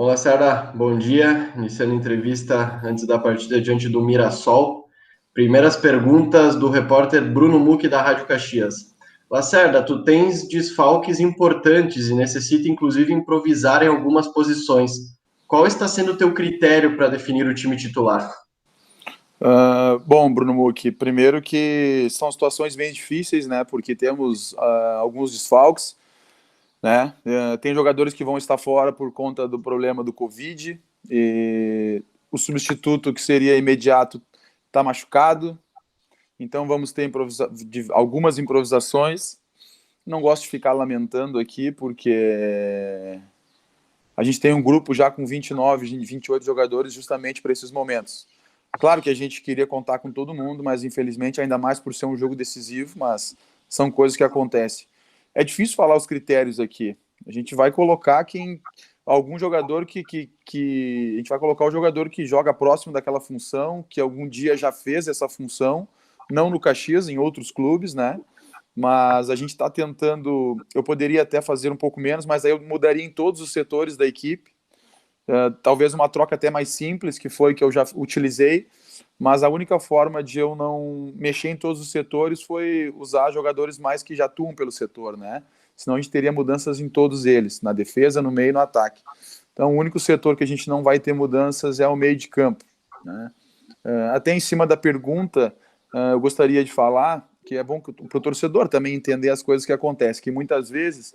Olá, Sara, bom dia. Iniciando a entrevista antes da partida diante do Mirassol. Primeiras perguntas do repórter Bruno Mucchi, da Rádio Caxias. Lacerda, tu tens desfalques importantes e necessita inclusive improvisar em algumas posições. Qual está sendo o teu critério para definir o time titular? Bom, Bruno Mucchi, primeiro que são situações bem difíceis, né? Porque temos alguns desfalques, né? Tem jogadores que vão estar fora por conta do problema do Covid, e o substituto que seria imediato está machucado, então vamos ter algumas improvisações. Não gosto de ficar lamentando aqui, porque a gente tem um grupo já com 29, 28 jogadores justamente para esses momentos. Claro que a gente queria contar com todo mundo, mas infelizmente, ainda mais por ser um jogo decisivo, mas são coisas que acontecem. É difícil falar os critérios aqui. A gente vai colocar algum jogador a gente vai colocar o jogador que joga próximo daquela função, que algum dia já fez essa função, não no Caxias, em outros clubes, né? Mas a gente está tentando. Eu poderia até fazer um pouco menos, mas aí eu mudaria em todos os setores da equipe. Talvez uma troca até mais simples, que foi que eu já utilizei, mas a única forma de eu não mexer em todos os setores foi usar jogadores mais que já atuam pelo setor, né? Senão a gente teria mudanças em todos eles, na defesa, no meio e no ataque. Então o único setor que a gente não vai ter mudanças é o meio de campo, né? Até em cima da pergunta, eu gostaria de falar que é bom para o torcedor também entender as coisas que acontecem, que muitas vezes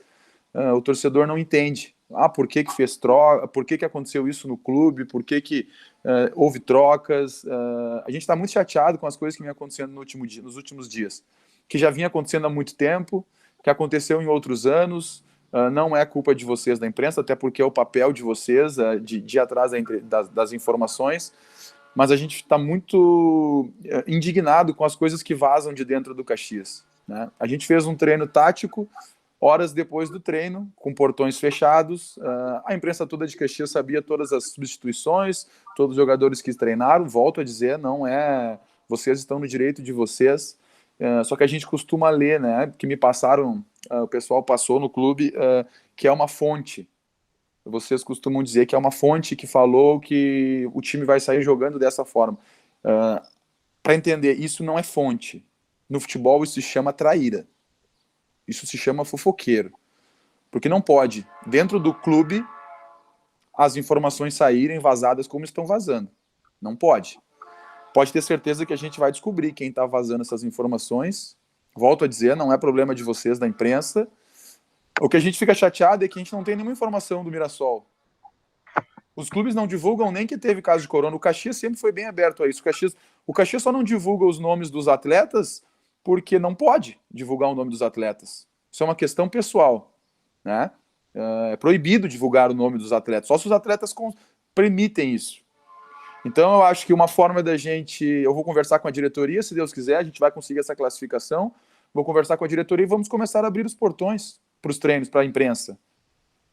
o torcedor não entende. Por que fez troca? Por que aconteceu isso no clube? Por que houve trocas? A gente está muito chateado com as coisas que vêm acontecendo nos últimos dias, que já vinha acontecendo há muito tempo, que aconteceu em outros anos. Não é culpa de vocês da imprensa, até porque é o papel de vocês de ir atrás das informações, mas a gente está muito indignado com as coisas que vazam de dentro do Caxias, né? A gente fez um treino tático. Horas depois do treino, com portões fechados, a imprensa toda de Caxias sabia todas as substituições, todos os jogadores que treinaram. Volto a dizer, não é... Vocês estão no direito de vocês, só que a gente costuma ler, né? Que me passaram, o pessoal passou no clube, que é uma fonte. Vocês costumam dizer que é uma fonte que falou que o time vai sair jogando dessa forma. Para entender, isso não é fonte. No futebol isso se chama traíra. Isso se chama fofoqueiro. Porque não pode, dentro do clube, as informações saírem vazadas como estão vazando. Não pode. Pode ter certeza que a gente vai descobrir quem está vazando essas informações. Volto a dizer, não é problema de vocês, da imprensa. O que a gente fica chateado é que a gente não tem nenhuma informação do Mirassol. Os clubes não divulgam nem que teve caso de corona. O Caxias sempre foi bem aberto a isso. O Caxias só não divulga os nomes dos atletas porque não pode divulgar o nome dos atletas. Isso é uma questão pessoal, né? É proibido divulgar o nome dos atletas, só se os atletas permitem isso. Então eu acho que uma forma da gente... Eu vou conversar com a diretoria, se Deus quiser, a gente vai conseguir essa classificação, vou conversar com a diretoria e vamos começar a abrir os portões para os treinos, para a imprensa.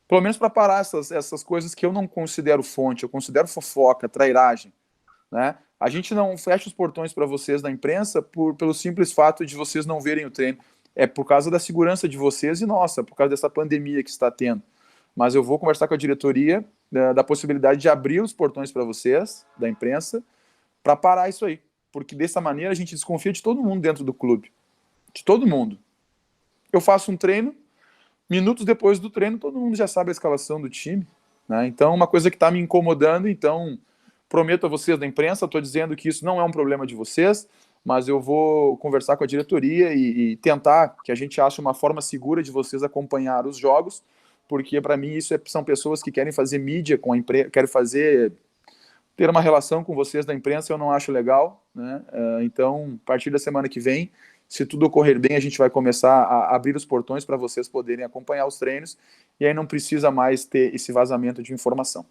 Pelo menos para parar essas coisas que eu não considero fonte, eu considero fofoca, trairagem, né? A gente não fecha os portões para vocês da imprensa pelo simples fato de vocês não verem o treino. É por causa da segurança de vocês e nossa, por causa dessa pandemia que está tendo. Mas eu vou conversar com a diretoria da possibilidade de abrir os portões para vocês, da imprensa, para parar isso aí. Porque dessa maneira a gente desconfia de todo mundo dentro do clube. De todo mundo. Eu faço um treino, minutos depois do treino, todo mundo já sabe a escalação do time, né? Então, uma coisa que está me incomodando, então... Prometo a vocês da imprensa, estou dizendo que isso não é um problema de vocês, mas eu vou conversar com a diretoria e tentar que a gente ache uma forma segura de vocês acompanhar os jogos, porque para mim isso são pessoas que querem fazer mídia com a imprensa, querem ter uma relação com vocês da imprensa, eu não acho legal, né? Então, a partir da semana que vem, se tudo ocorrer bem, a gente vai começar a abrir os portões para vocês poderem acompanhar os treinos, e aí não precisa mais ter esse vazamento de informação.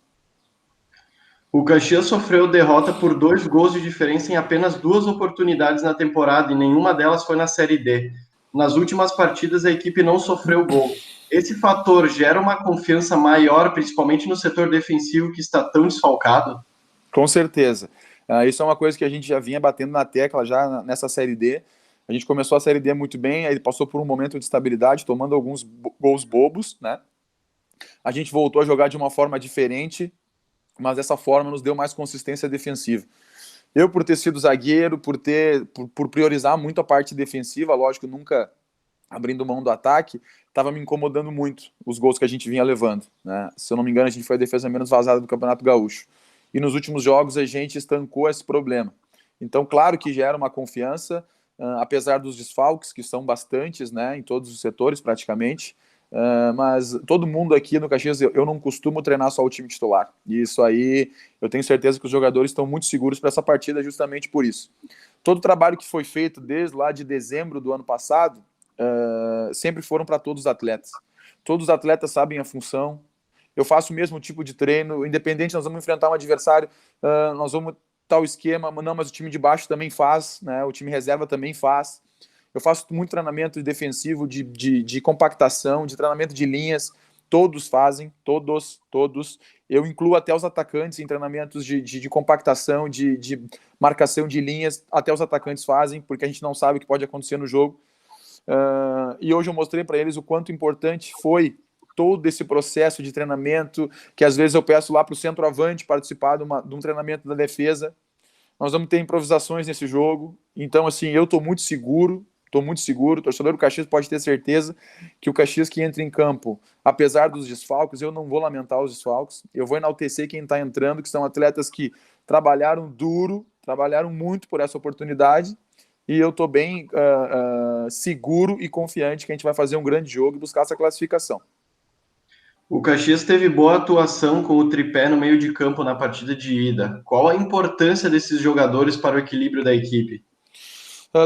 O Caxias sofreu derrota por 2 gols de diferença em apenas 2 oportunidades na temporada e nenhuma delas foi na Série D. Nas últimas partidas, a equipe não sofreu gol. Esse fator gera uma confiança maior, principalmente no setor defensivo que está tão desfalcado? Com certeza. Isso é uma coisa que a gente já vinha batendo na tecla já nessa Série D. A gente começou a Série D muito bem, aí passou por um momento de estabilidade, tomando alguns gols bobos, né? A gente voltou a jogar de uma forma diferente, mas essa forma nos deu mais consistência defensiva. Eu, por ter sido zagueiro, por priorizar muito a parte defensiva, lógico, nunca abrindo mão do ataque, estava me incomodando muito os gols que a gente vinha levando, né? Se eu não me engano, a gente foi a defesa menos vazada do Campeonato Gaúcho. E nos últimos jogos a gente estancou esse problema. Então, claro que gera uma confiança, apesar dos desfalques, que são bastantes, né, em todos os setores praticamente, mas todo mundo aqui no Caxias, eu não costumo treinar só o time titular. E isso aí, eu tenho certeza que os jogadores estão muito seguros para essa partida justamente por isso. Todo o trabalho que foi feito desde lá de dezembro do ano passado, sempre foram para todos os atletas. Todos os atletas sabem a função. Eu faço o mesmo tipo de treino, independente, nós vamos enfrentar um adversário, nós vamos tal esquema, não, mas o time de baixo também faz, né? O time reserva também faz. Eu faço muito treinamento defensivo, de compactação, de treinamento de linhas, todos fazem, todos. Eu incluo até os atacantes em treinamentos de compactação, de marcação de linhas, até os atacantes fazem, porque a gente não sabe o que pode acontecer no jogo. E hoje eu mostrei para eles o quanto importante foi todo esse processo de treinamento, que às vezes eu peço lá para o centroavante participar de um treinamento da defesa. Nós vamos ter improvisações nesse jogo, então assim, eu estou muito seguro, o torcedor do Caxias pode ter certeza que o Caxias que entra em campo, apesar dos desfalques, eu não vou lamentar os desfalques, eu vou enaltecer quem está entrando, que são atletas que trabalharam duro, trabalharam muito por essa oportunidade, e eu estou bem seguro e confiante que a gente vai fazer um grande jogo e buscar essa classificação. O Caxias teve boa atuação com o tripé no meio de campo na partida de ida. Qual a importância desses jogadores para o equilíbrio da equipe?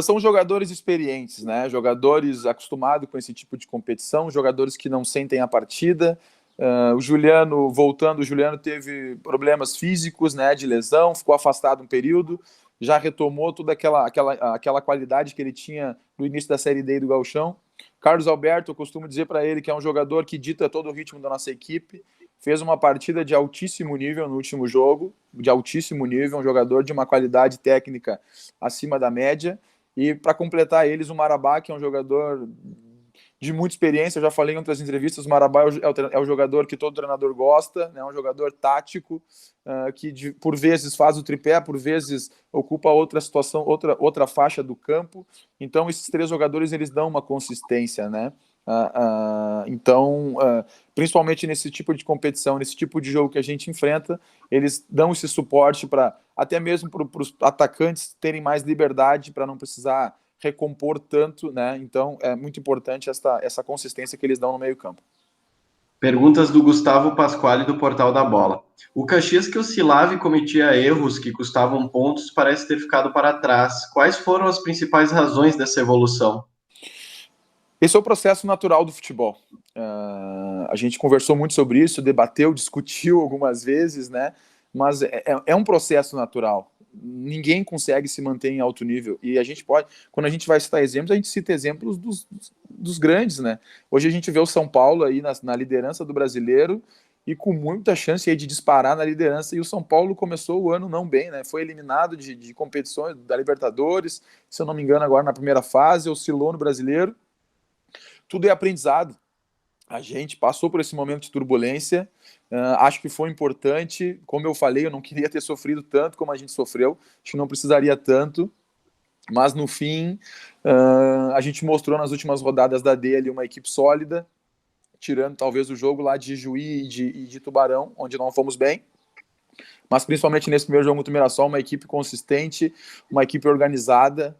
São jogadores experientes, né? Jogadores acostumados com esse tipo de competição, jogadores que não sentem a partida. O Juliano, voltando, o Juliano teve problemas físicos, né, de lesão, ficou afastado um período, já retomou toda aquela qualidade que ele tinha no início da Série D do Gauchão. Carlos Alberto, eu costumo dizer para ele que é um jogador que dita todo o ritmo da nossa equipe, fez uma partida de altíssimo nível no último jogo, de altíssimo nível, um jogador de uma qualidade técnica acima da média. E para completar eles, o Marabá, que é um jogador de muita experiência, eu já falei em outras entrevistas, o Marabá é o jogador que todo treinador gosta, né? Um jogador tático, que por vezes faz o tripé, por vezes ocupa outra situação, outra faixa do campo. Então esses três jogadores eles dão uma consistência, né? Então, principalmente nesse tipo de competição, nesse tipo de jogo que a gente enfrenta, eles dão esse suporte para até mesmo para os atacantes terem mais liberdade para não precisar recompor tanto, né? Então é muito importante essa consistência que eles dão no meio-campo. Perguntas do Gustavo Pasquale do Portal da Bola. O Caxias que oscilava e cometia erros que custavam pontos parece ter ficado para trás. Quais foram as principais razões dessa evolução? Esse é o processo natural do futebol. A gente conversou muito sobre isso, debateu, discutiu algumas vezes, né? Mas é um processo natural. Ninguém consegue se manter em alto nível. E a gente pode, quando a gente vai citar exemplos, a gente cita exemplos dos grandes, né? Hoje a gente vê o São Paulo aí na liderança do brasileiro e com muita chance aí de disparar na liderança. E o São Paulo começou o ano não bem, né? Foi eliminado de competições da Libertadores, se eu não me engano, agora na primeira fase, oscilou no brasileiro. Tudo é aprendizado. A gente passou por esse momento de turbulência, acho que foi importante, como eu falei, eu não queria ter sofrido tanto como a gente sofreu, acho que não precisaria tanto, mas no fim, a gente mostrou nas últimas rodadas da D ali uma equipe sólida, tirando talvez o jogo lá de Juí e de Tubarão, onde não fomos bem, mas principalmente nesse primeiro jogo contra o Mirassol, uma equipe consistente, uma equipe organizada.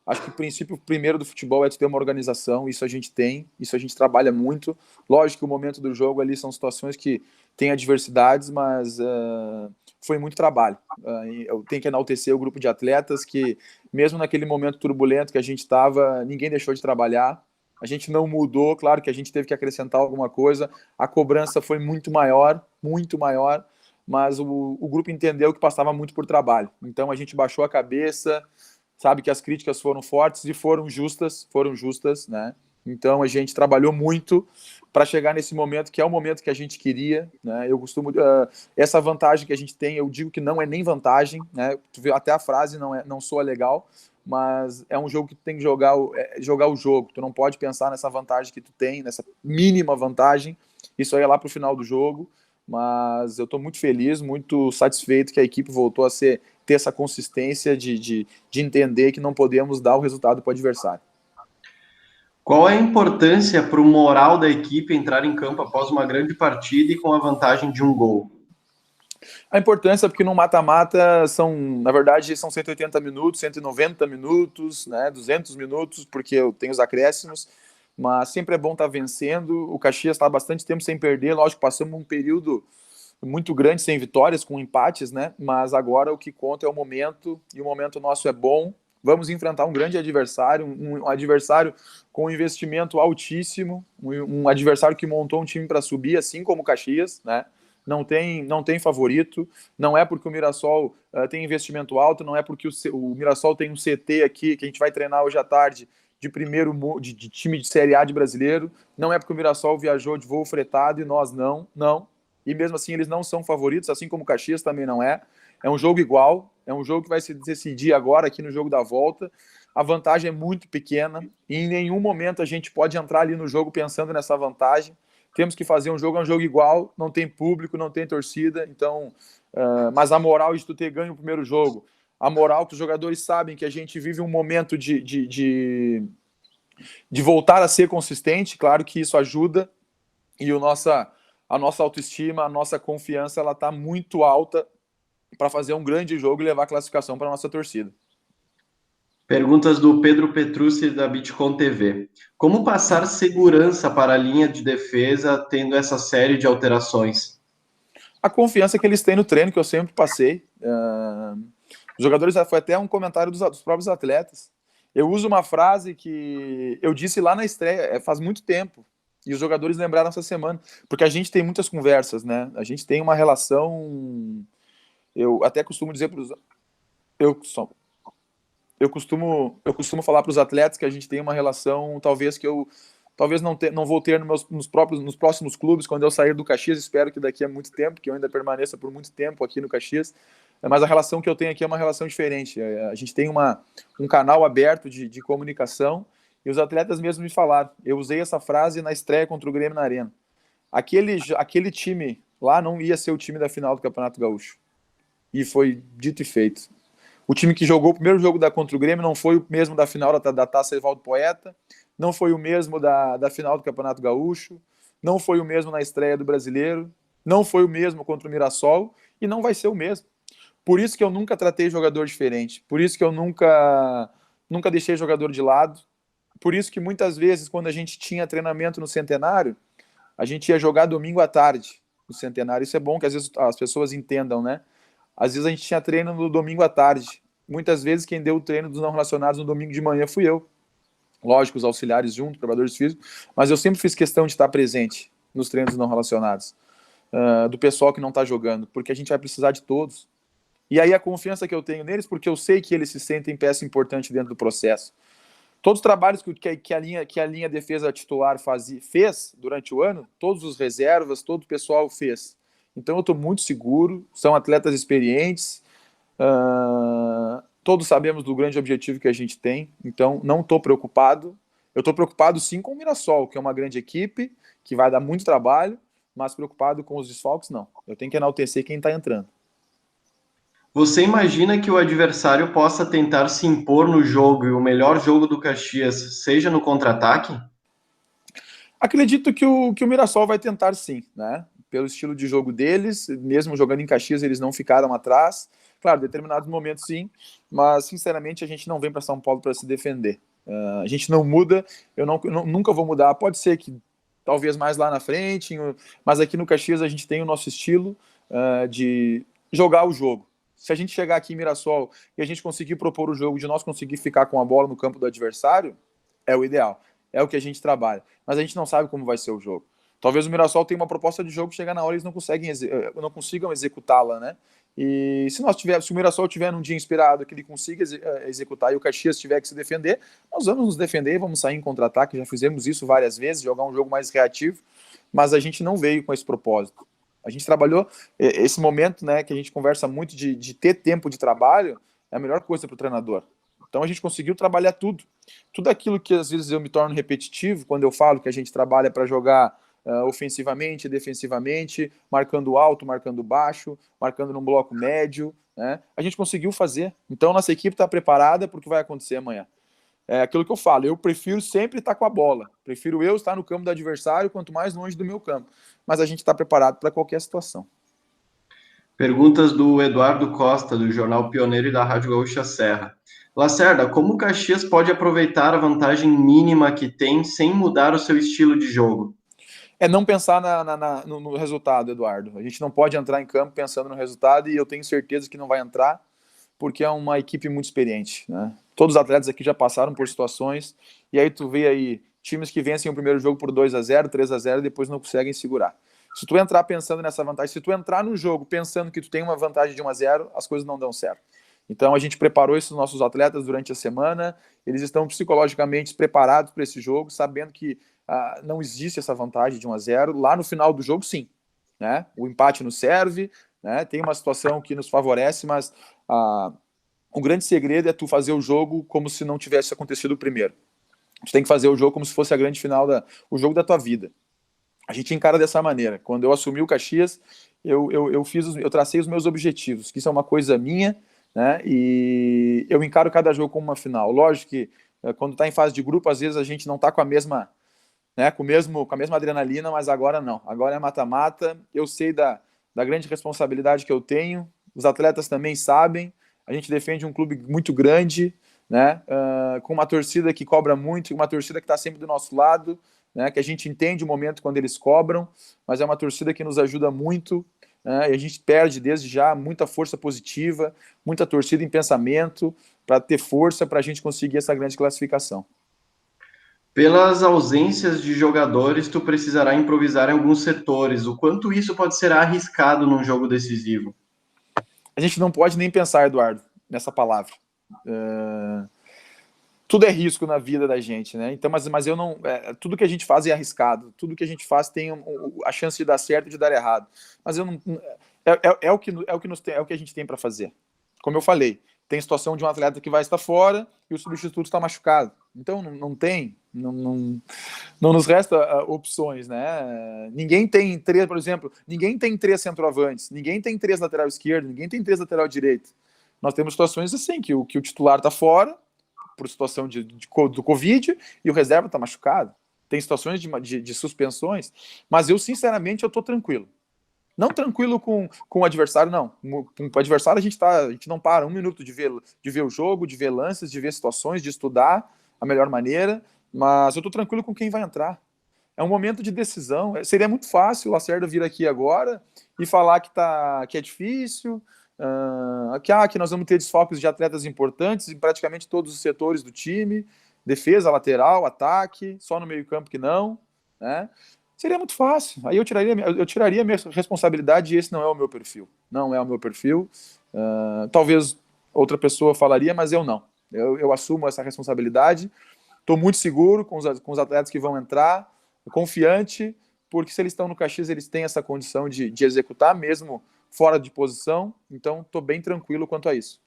Acho que o princípio primeiro do futebol é ter uma organização, isso a gente tem, isso a gente trabalha muito. Lógico que o momento do jogo ali são situações que tem adversidades, mas foi muito trabalho. Eu tenho que enaltecer o grupo de atletas que, mesmo naquele momento turbulento que a gente estava, ninguém deixou de trabalhar. A gente não mudou, claro que a gente teve que acrescentar alguma coisa. A cobrança foi muito maior, mas o grupo entendeu que passava muito por trabalho. Então a gente baixou a cabeça, sabe que as críticas foram fortes e foram justas, né? Então a gente trabalhou muito para chegar nesse momento, que é o momento que a gente queria, né? Eu costumo essa vantagem que a gente tem, eu digo que não é nem vantagem, né? Tu vê até a frase não soa legal, mas é um jogo que tu tem que jogar o jogo. Tu não pode pensar nessa vantagem que tu tem, nessa mínima vantagem isso aí é lá para o final do jogo, mas eu estou muito feliz, muito satisfeito que a equipe voltou a ter essa consistência de entender que não podemos dar o resultado para o adversário. Qual é a importância para o moral da equipe entrar em campo após uma grande partida e com a vantagem de um gol? A importância é porque no mata-mata na verdade, são 180 minutos, 190 minutos, né, 200 minutos, porque eu tenho os acréscimos, mas sempre é bom estar vencendo. O Caxias está há bastante tempo sem perder, lógico, passamos um período muito grande sem vitórias, com empates, né, mas agora o que conta é o momento, e o momento nosso é bom. Vamos enfrentar um grande adversário, um adversário com um investimento altíssimo, um adversário que montou um time para subir, assim como o Caxias, né? Não tem favorito, não é porque o Mirassol tem investimento alto, não é porque o Mirassol tem um CT aqui, que a gente vai treinar hoje à tarde, de time de Série A de brasileiro, não é porque o Mirassol viajou de voo fretado e nós não, e mesmo assim eles não são favoritos, assim como o Caxias também não é. É um jogo igual, é um jogo que vai se decidir agora aqui no jogo da volta. A vantagem é muito pequena e em nenhum momento a gente pode entrar ali no jogo pensando nessa vantagem. Temos que fazer um jogo igual, não tem público, não tem torcida, então, mas a moral de tu ter ganho o primeiro jogo, a moral que os jogadores sabem que a gente vive um momento de voltar a ser consistente, claro que isso ajuda, e a nossa autoestima, a nossa confiança, ela está muito alta para fazer um grande jogo e levar a classificação para a nossa torcida. Perguntas do Pedro Petrucci, da Bitcom TV. Como passar segurança para a linha de defesa tendo essa série de alterações? A confiança que eles têm no treino, que eu sempre passei. Os jogadores, foi até um comentário dos próprios atletas. Eu uso uma frase que eu disse lá na estreia, faz muito tempo, e os jogadores lembraram essa semana, porque a gente tem muitas conversas, né? A gente tem uma relação. Eu até costumo dizer para os. Eu costumo falar para os atletas que a gente tem uma relação, talvez não vou ter nos próximos clubes, quando eu sair do Caxias, espero que daqui a muito tempo, que eu ainda permaneça por muito tempo aqui no Caxias, mas a relação que eu tenho aqui é uma relação diferente. A gente tem um canal aberto de comunicação, e os atletas mesmo me falaram. Eu usei essa frase na estreia contra o Grêmio na Arena. Aquele time lá não ia ser o time da final do Campeonato Gaúcho. E foi dito e feito. O time que jogou o primeiro jogo contra o Grêmio não foi o mesmo da final da Taça Evaldo Poeta, não foi o mesmo da final do Campeonato Gaúcho, não foi o mesmo na estreia do Brasileiro, não foi o mesmo contra o Mirassol e não vai ser o mesmo. Por isso que eu nunca tratei jogador diferente, por isso que eu nunca deixei jogador de lado, por isso que muitas vezes, quando a gente tinha treinamento no Centenário, a gente ia jogar domingo à tarde no Centenário. Isso é bom que às vezes as pessoas entendam, né? Às vezes a gente tinha treino no domingo à tarde. Muitas vezes quem deu o treino dos não relacionados no domingo de manhã fui eu. Lógico, os auxiliares junto, preparadores físicos, mas eu sempre fiz questão de estar presente nos treinos não relacionados, do pessoal que não está jogando, porque a gente vai precisar de todos. E aí a confiança que eu tenho neles, porque eu sei que eles se sentem peça importante dentro do processo. Todos os trabalhos que a linha defesa titular fez durante o ano, todos os reservas, todo o pessoal fez. Então eu estou muito seguro, são atletas experientes, todos sabemos do grande objetivo que a gente tem, então não estou preocupado. Eu estou preocupado sim com o Mirassol, que é uma grande equipe, que vai dar muito trabalho, mas preocupado com os desfalques, não. Eu tenho que enaltecer quem está entrando. Você imagina que o adversário possa tentar se impor no jogo e o melhor jogo do Caxias seja no contra-ataque? Acredito que o Mirassol vai tentar sim, né? Pelo estilo de jogo deles, mesmo jogando em Caxias, eles não ficaram atrás. Claro, em determinados momentos sim, mas sinceramente a gente não vem para São Paulo para se defender. A gente não muda, eu nunca vou mudar. Pode ser que talvez mais lá na frente, mas aqui no Caxias a gente tem o nosso estilo de jogar o jogo. Se a gente chegar aqui em Mirassol e a gente conseguir propor o jogo, de nós conseguir ficar com a bola no campo do adversário, é o ideal. É o que a gente trabalha. Mas a gente não sabe como vai ser o jogo. Talvez o Mirassol tenha uma proposta de jogo que chega na hora e eles não consigam executá-la, né? E se o Mirassol tiver num dia inspirado que ele consiga executar e o Caxias tiver que se defender, nós vamos nos defender, vamos sair em contra-ataque, já fizemos isso várias vezes, jogar um jogo mais reativo, mas a gente não veio com esse propósito. A gente trabalhou esse momento, né, que a gente conversa muito de ter tempo de trabalho, é a melhor coisa para o treinador. Então a gente conseguiu trabalhar tudo aquilo que às vezes eu me torno repetitivo quando eu falo que a gente trabalha para jogar ofensivamente, defensivamente, marcando alto, marcando baixo, marcando num bloco médio, né? A gente conseguiu fazer. Então, nossa equipe está preparada para o que vai acontecer amanhã. É aquilo que eu falo, eu prefiro sempre estar com a bola. Prefiro eu estar no campo do adversário, quanto mais longe do meu campo. Mas a gente está preparado para qualquer situação. Perguntas do Eduardo Costa, do Jornal Pioneiro e da Rádio Gaúcha Serra. Lacerda, como o Caxias pode aproveitar a vantagem mínima que tem sem mudar o seu estilo de jogo? É não pensar no resultado, Eduardo. A gente não pode entrar em campo pensando no resultado e eu tenho certeza que não vai entrar porque é uma equipe muito experiente, né? Todos os atletas aqui já passaram por situações e aí tu vê aí times que vencem o primeiro jogo por 2-0, 3-0 e depois não conseguem segurar. Se tu entrar pensando nessa vantagem, se tu entrar no jogo pensando que tu tem uma vantagem de 1-0, as coisas não dão certo. Então a gente preparou esses nossos atletas durante a semana, eles estão psicologicamente preparados para esse jogo, sabendo que não existe essa vantagem de 1-0. Lá no final do jogo, sim, né? O empate nos serve, né? Tem uma situação que nos favorece, mas o grande segredo é tu fazer o jogo como se não tivesse acontecido o primeiro. Tu tem que fazer o jogo como se fosse a grande final, o jogo da tua vida. A gente encara dessa maneira. Quando eu assumi o Caxias, eu tracei os meus objetivos, que isso é uma coisa minha, né? E eu encaro cada jogo como uma final. Lógico que quando está em fase de grupo, às vezes a gente não está com a mesma, né, com a mesma adrenalina, mas agora não. Agora é mata-mata. Eu sei da grande responsabilidade que eu tenho. Os atletas também sabem. A gente defende um clube muito grande, né? Com uma torcida que cobra muito, uma torcida que está sempre do nosso lado, né? Que a gente entende o momento quando eles cobram, mas é uma torcida que nos ajuda muito, né? E a gente perde desde já muita força positiva, muita torcida em pensamento para ter força para a gente conseguir essa grande classificação. Pelas ausências de jogadores, tu precisará improvisar em alguns setores. O quanto isso pode ser arriscado num jogo decisivo? A gente não pode nem pensar, Eduardo, nessa palavra. Tudo é risco na vida da gente, né? Então, mas eu não. Tudo que a gente faz é arriscado. Tudo que a gente faz tem a chance de dar certo e de dar errado. Mas eu não. É o que a gente tem para fazer. Como eu falei, tem situação de um atleta que vai estar fora e o substituto está machucado. Então não tem, não nos resta opções, né? Ninguém tem três, por exemplo, ninguém tem três centroavantes, ninguém tem três lateral esquerdo, ninguém tem três lateral direito. Nós temos situações assim que o titular está fora por situação do Covid e o reserva está machucado. Tem situações de suspensões, mas eu sinceramente eu estou tranquilo. Não tranquilo com o adversário, não. Com o adversário a gente não para um minuto de ver o jogo, de ver lances, de ver situações, de estudar a melhor maneira, mas eu estou tranquilo com quem vai entrar. É um momento de decisão. Seria muito fácil o Lacerda vir aqui agora e falar que é difícil, que nós vamos ter desfalques de atletas importantes em praticamente todos os setores do time, defesa, lateral, ataque, só no meio-campo que não, né? Seria muito fácil. Aí eu tiraria minha responsabilidade e esse não é o meu perfil. Não é o meu perfil. Talvez outra pessoa falaria, mas eu não. Eu assumo essa responsabilidade. Estou muito seguro com os atletas que vão entrar, confiante, porque se eles estão no Caxias, eles têm essa condição de executar, mesmo fora de posição. Então, estou bem tranquilo quanto a isso.